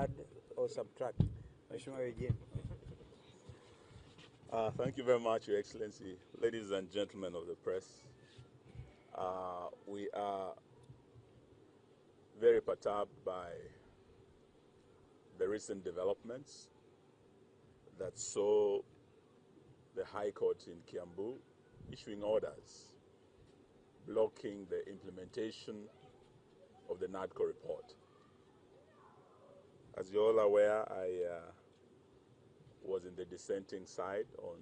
add or subtract? Mheshimiwa Eugene. Thank you very much, Your Excellency. Ladies and gentlemen of the press, we are very perturbed by the recent developments that saw the High Court in Kiambu issuing orders blocking the implementation of the NADCO report. As you're all aware, I was in the dissenting side on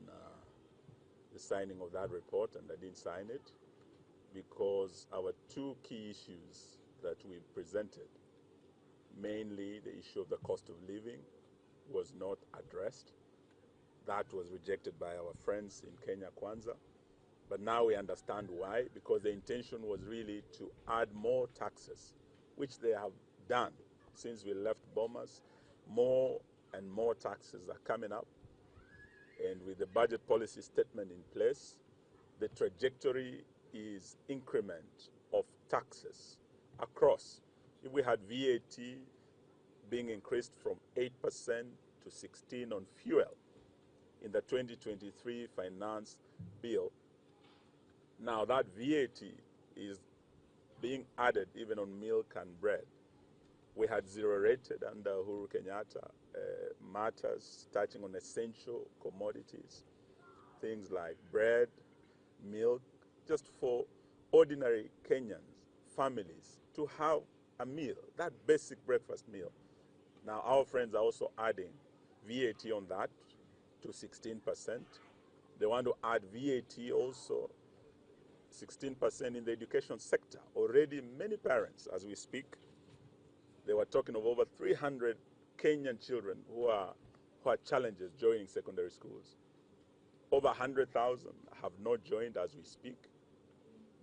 the signing of that report, and I didn't sign it because our two key issues that we presented, mainly the issue of the cost of living, was not addressed. That was rejected by our friends in Kenya Kwanza. But now we understand why, because the intention was really to add more taxes, which they have done since we left Bomas. More and more taxes are coming up. And with the budget policy statement in place, the trajectory is increment of taxes across. If we had VAT being increased from 8% to 16% on fuel in the 2023 finance bill, now that VAT is being added even on milk and bread. We had zero rated under Uhuru Kenyatta, matters touching on essential commodities, things like bread, milk, just for ordinary Kenyans, families, to have a meal, that basic breakfast meal. Now our friends are also adding VAT on that to 16%. They want to add VAT also 16% in the education sector. Already many parents, as we speak, they were talking of over 300 Kenyan children who are challenges joining secondary schools. Over 100,000 have not joined as we speak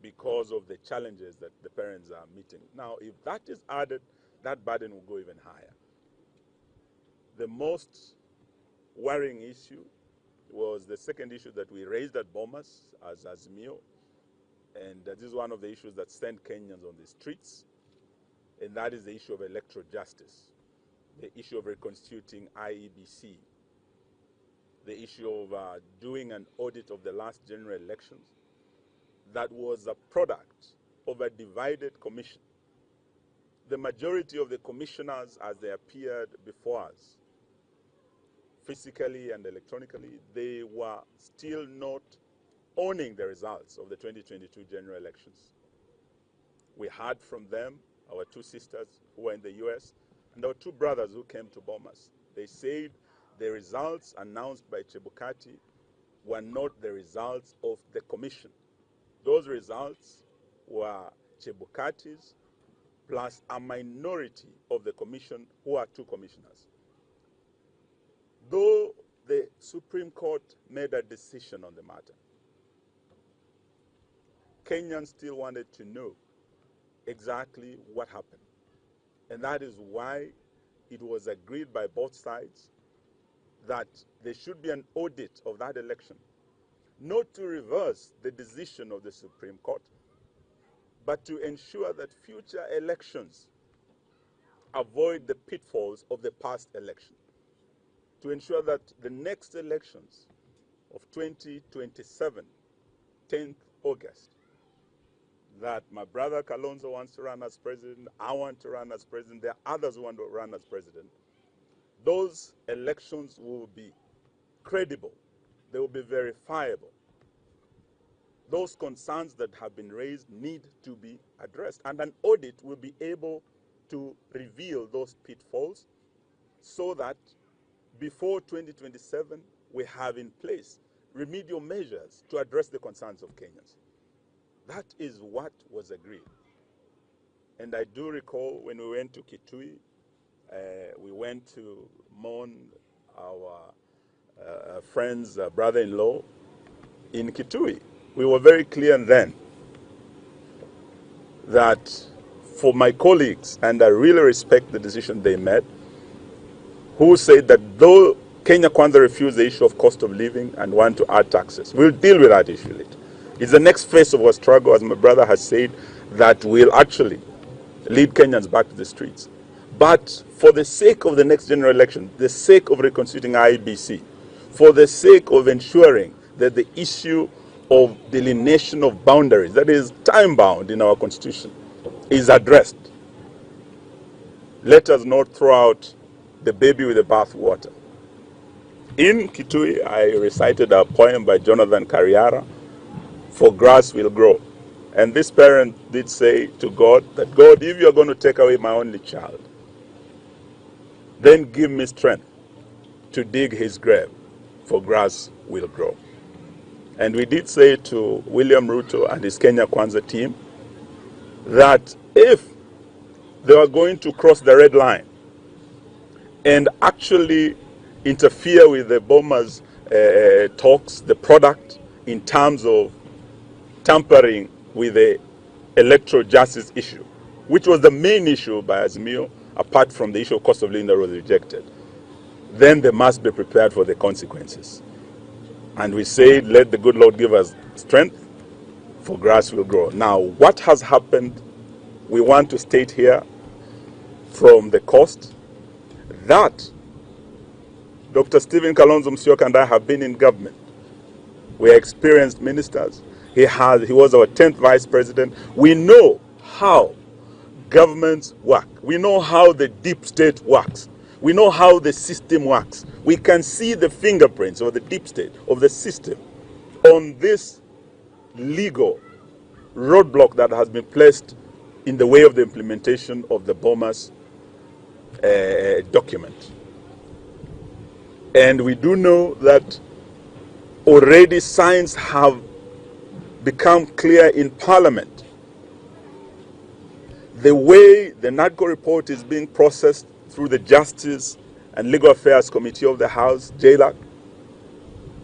because of the challenges that the parents are meeting. Now, if that is added, that burden will go even higher. The most worrying issue was the second issue that we raised at Bomas as Azimio, and this is one of the issues that sent Kenyans on the streets, and that is the issue of electoral justice, the issue of reconstituting IEBC, the issue of doing an audit of the last general elections that was a product of a divided commission. The majority of the commissioners, as they appeared before us, physically and electronically, they were still not owning the results of the 2022 general elections. We heard from them, our two sisters who were in the US, and our two brothers who came to Bomas. They said the results announced by Chebukati were not the results of the commission. Those results were Chebukati's plus a minority of the commission who are two commissioners. Though the Supreme Court made a decision on the matter, Kenyans still wanted to know exactly what happened. And that is why it was agreed by both sides that there should be an audit of that election, not to reverse the decision of the Supreme Court, but to ensure that future elections avoid the pitfalls of the past election, to ensure that the next elections of 2027, 10th August, that my brother Kalonzo wants to run as president, I want to run as president, there are others who want to run as president. Those elections will be credible, they will be verifiable. Those concerns that have been raised need to be addressed, and an audit will be able to reveal those pitfalls so that before 2027 we have in place remedial measures to address the concerns of Kenyans. That is what was agreed. And I do recall when we went to Kitui, we went to mourn our friend's brother-in-law in Kitui. We were very clear then that for my colleagues, and I really respect the decision they made, who said that though Kenya Kwanza refused the issue of cost of living and want to add taxes, we'll deal with that issue later. It's the next phase of our struggle, as my brother has said, that will actually lead Kenyans back to the streets. But for the sake of the next general election, the sake of reconstituting IEBC, for the sake of ensuring that the issue of delineation of boundaries, that is time-bound in our constitution, is addressed, let us not throw out the baby with the bathwater. In Kitui, I recited a poem by Jonathan Kariara, "For Grass Will Grow." And this parent did say to God that, God, if you're going to take away my only child, then give me strength to dig his grave, for grass will grow. And we did say to William Ruto and his Kenya Kwanza team that if they were going to cross the red line and actually interfere with the Boma's talks, the product, in terms of tampering with the electoral justice issue, which was the main issue by Azimio, apart from the issue of cost of living that was rejected, then they must be prepared for the consequences. And we said, let the good Lord give us strength, for grass will grow. Now, what has happened, we want to state here from the coast that Dr. Stephen Kalonzo Musyoka and I have been in government. We are experienced ministers. He was our 10th vice president. We know how governments work. We know how the deep state works. We know how the system works. We can see the fingerprints of the deep state, of the system, on this legal roadblock that has been placed in the way of the implementation of the Boma's document. And we do know that already signs have become clear in Parliament. The way the NADCO report is being processed through the Justice and Legal Affairs Committee of the House, JLAC,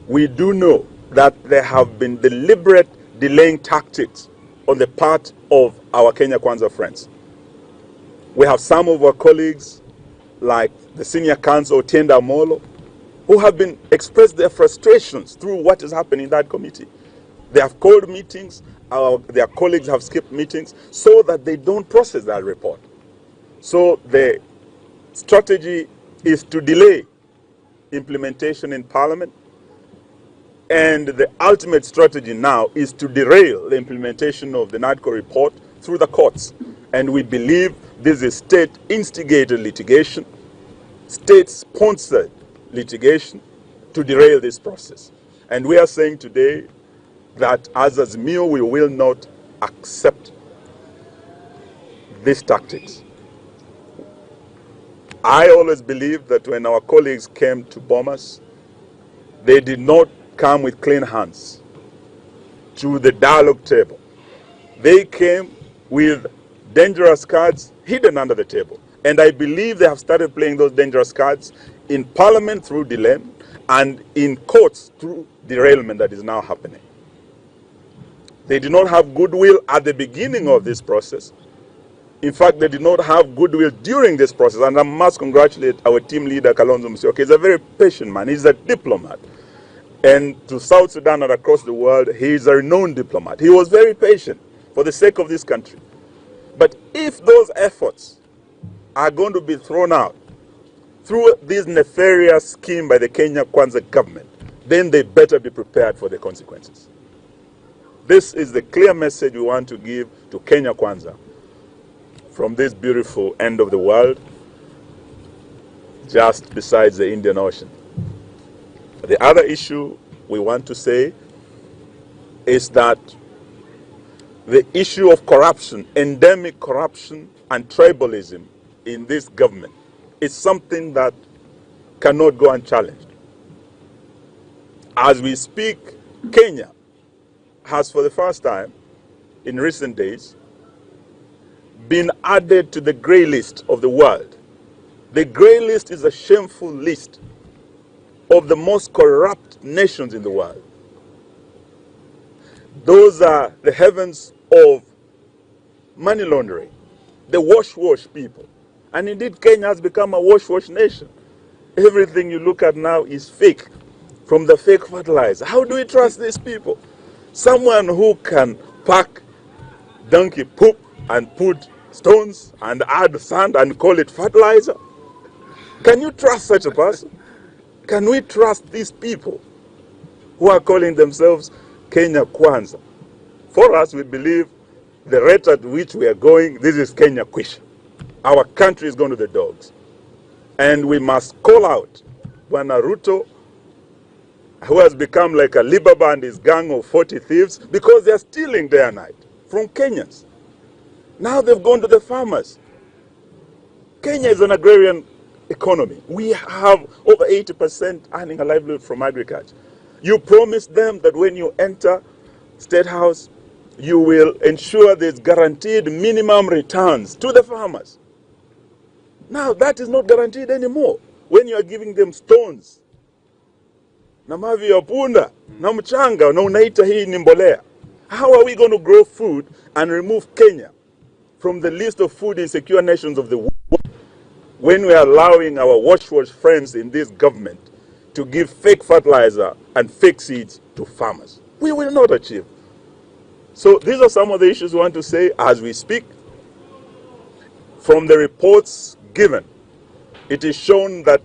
we do know that there have been deliberate delaying tactics on the part of our Kenya Kwanza friends. We have some of our colleagues, like the senior counsel, Tienda Molo, who have been expressed their frustrations through what is happening in that committee. They have called meetings, their colleagues have skipped meetings so that they don't process that report. So the strategy is to delay implementation in Parliament, and the ultimate strategy now is to derail the implementation of the NADCO report through the courts. And we believe this is state-instigated litigation, state-sponsored litigation to derail this process. And we are saying today that as Azimio, we will not accept these tactics. I always believe that when our colleagues came to Bomas, they did not come with clean hands to the dialogue table. They came with dangerous cards hidden under the table. And I believe they have started playing those dangerous cards in Parliament through delay and in courts through derailment that is now happening. They did not have goodwill at the beginning of this process. In fact, they did not have goodwill during this process. And I must congratulate our team leader, Kalonzo Musyoka. He's a very patient man. He's a diplomat. And to South Sudan and across the world, he is a renowned diplomat. He was very patient for the sake of this country. But if those efforts are going to be thrown out through this nefarious scheme by the Kenya Kwanza government, then they better be prepared for the consequences. This is the clear message we want to give to Kenya Kwanza from this beautiful end of the world, just besides the Indian Ocean. The other issue we want to say is that the issue of corruption, endemic corruption and tribalism in this government is something that cannot go unchallenged. As we speak, Kenya has for the first time in recent days been added to the grey list of the world. The grey list is a shameful list of the most corrupt nations in the world. Those are the heavens of money laundering, the wash people. And indeed, Kenya has become a wash nation. Everything you look at now is fake, from the fake fertilizer. How do we trust these people? Someone who can pack donkey poop and put stones and add sand and call it fertilizer? Can you trust such a person? Can we trust these people who are calling themselves Kenya Kwanza? For us, we believe the rate at which we are going, this is Kenya Kwisha. Our country is going to the dogs. And we must call out Bwana Ruto, who has become like a Libaba and his gang of 40 thieves, because they are stealing day and night from Kenyans. Now they've gone to the farmers. Kenya is an agrarian economy. We have over 80% earning a livelihood from agriculture. You promised them that when you enter State House, you will ensure there's guaranteed minimum returns to the farmers. Now that is not guaranteed anymore when you are giving them stones. Na mavi ya punda, na mchanga, na unaita hii ni mbolea. How are we going to grow food and remove Kenya from the list of food insecure nations of the world when we are allowing our watchword friends in this government to give fake fertilizer and fake seeds to farmers? We will not achieve. So these are some of the issues we want to say as we speak. From the reports given, it is shown that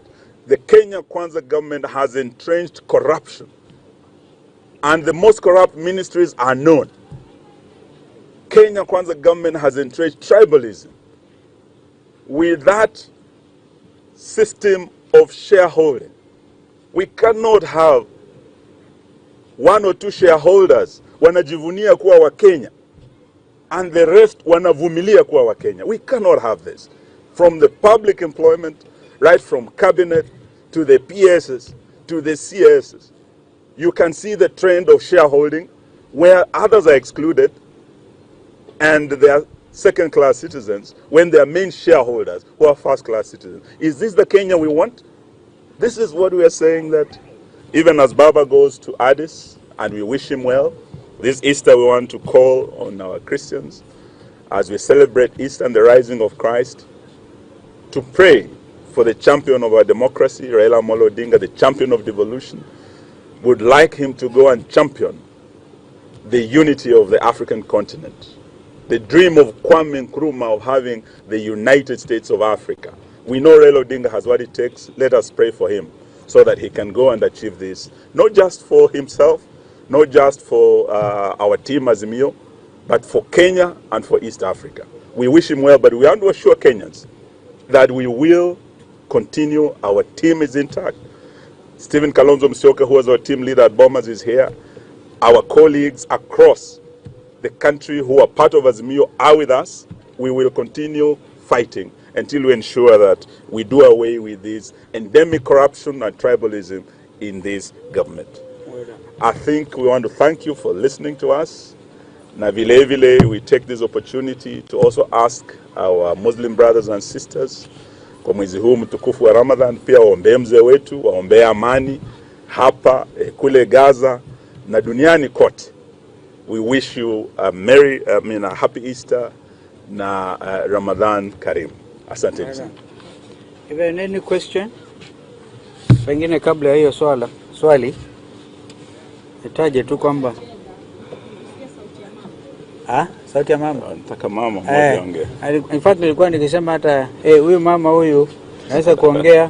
the Kenya Kwanza government has entrenched corruption, and the most corrupt ministries are known. Kenya Kwanza government has entrenched tribalism. With that system of shareholding, we cannot have one or two shareholders wanajivunia kuwa wa Kenya and the rest wanavumilia kuwa wa Kenya. We cannot have this. From the public employment, right from cabinet to the PSs to the CSs, you can see the trend of shareholding where others are excluded and they are second-class citizens when they are main shareholders who are first-class citizens. Is this the Kenya we want? This is what we are saying, that even as Baba goes to Addis, and we wish him well, this Easter we want to call on our Christians as we celebrate Easter and the rising of Christ to pray for the champion of our democracy, Raila Amolo Odinga, the champion of devolution. Would like him to go and champion the unity of the African continent. The dream of Kwame Nkrumah of having the United States of Africa. We know Raila Odinga has what it takes. Let us pray for him so that he can go and achieve this, not just for himself, not just for our team Azimio, but for Kenya and for East Africa. We wish him well, but we want to assure Kenyans that we will continue. Our team is intact. Stephen Kalonzo Musyoka, who was our team leader at Bomas, is here. Our colleagues across the country who are part of Azimio are with us. We will continue fighting until we ensure that we do away with this endemic corruption and tribalism in this government. I think we want to thank you for listening to us. Na vile vile, we take this opportunity to also ask our Muslim brothers and sisters kwa mwezi huu mtukufu wa Ramadhan, pia waombee mzee wetu, waombee amani hapa kule Gaza na duniani kote. We wish you a happy Easter na Ramadan Karim. Asante sana. Even any question? Pengine kabla ya hiyo swali nitaje tu kwamba sauti ya mama. Nataka mama mmoja ongea. In fact nilikuwa nikisema hata huyu mama huyu anaweza kuongea